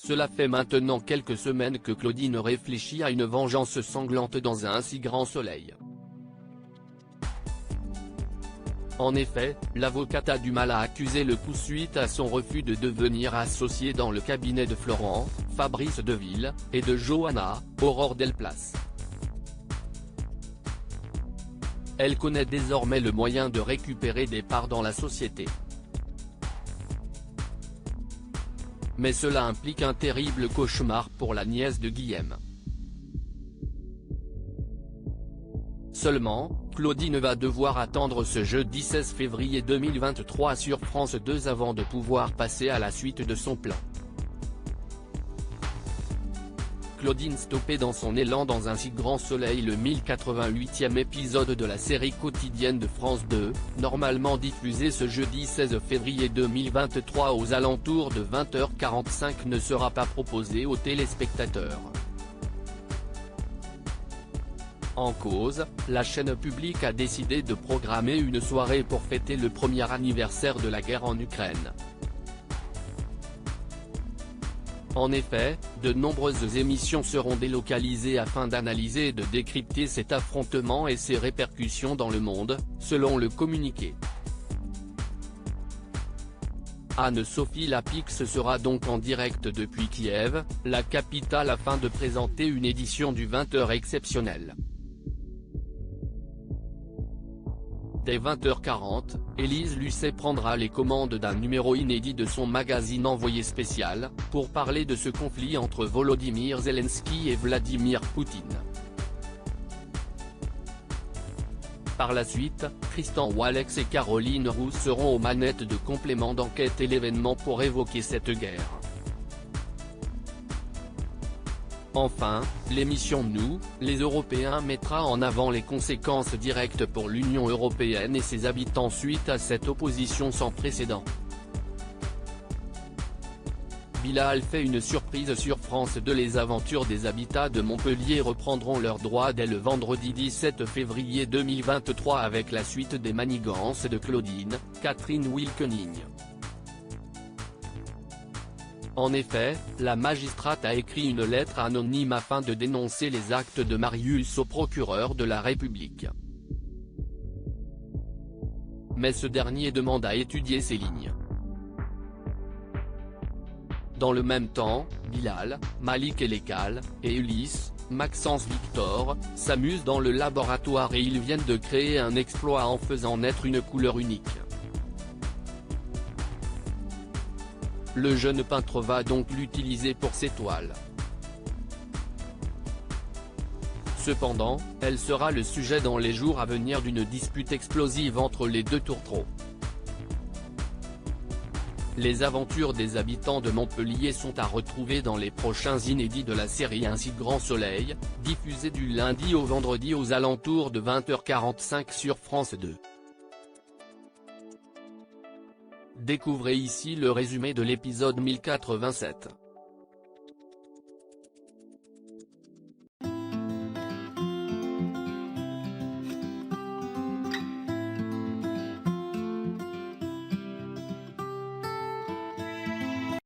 Cela fait maintenant quelques semaines que Claudine réfléchit à une vengeance sanglante dans un si grand soleil. En effet, l'avocate a du mal à accuser le coup suite à son refus de devenir associé dans le cabinet de Florent, Fabrice Deville, et de Johanna, Aurore Delplace. Elle connaît désormais le moyen de récupérer des parts dans la société. Mais cela implique un terrible cauchemar pour la nièce de Guillaume. Seulement, Claudine va devoir attendre ce jeudi 16 février 2023 sur France 2 avant de pouvoir passer à la suite de son plan. Claudine stoppée dans son élan dans un si grand soleil. Le 1088e épisode de la série quotidienne de France 2, normalement diffusé ce jeudi 16 février 2023 aux alentours de 20h45, ne sera pas proposé aux téléspectateurs. En cause, la chaîne publique a décidé de programmer une soirée pour fêter le premier anniversaire de la guerre en Ukraine. En effet, de nombreuses émissions seront délocalisées afin d'analyser et de décrypter cet affrontement et ses répercussions dans le monde, selon le communiqué. Anne-Sophie Lapix sera donc en direct depuis Kiev, la capitale, afin de présenter une édition du 20h exceptionnelle. Dès 20h40, Élise Lucet prendra les commandes d'un numéro inédit de son magazine Envoyé spécial, pour parler de ce conflit entre Volodymyr Zelensky et Vladimir Poutine. Par la suite, Tristan Walex et Caroline Roux seront aux manettes de complément d'enquête et l'événement pour évoquer cette guerre. Enfin, l'émission Nous, les Européens mettra en avant les conséquences directes pour l'Union européenne et ses habitants suite à cette opposition sans précédent. Bilal fait une surprise sur France 2. Les aventures des habitats de Montpellier reprendront leurs droits dès le vendredi 17 février 2023 avec la suite des manigances de Claudine, Catherine Wilkening. En effet, la magistrate a écrit une lettre anonyme afin de dénoncer les actes de Marius au procureur de la République. Mais ce dernier demande à étudier ces lignes. Dans le même temps, Bilal, Malik Elekal, et Ulysse, Maxence Victor, s'amusent dans le laboratoire et ils viennent de créer un exploit en faisant naître une couleur unique. Le jeune peintre va donc l'utiliser pour ses toiles. Cependant, elle sera le sujet dans les jours à venir d'une dispute explosive entre les deux tourtereaux. Les aventures des habitants de Montpellier sont à retrouver dans les prochains inédits de la série Un si grand soleil, diffusé du lundi au vendredi aux alentours de 20h45 sur France 2. Découvrez ici le résumé de l'épisode 1087.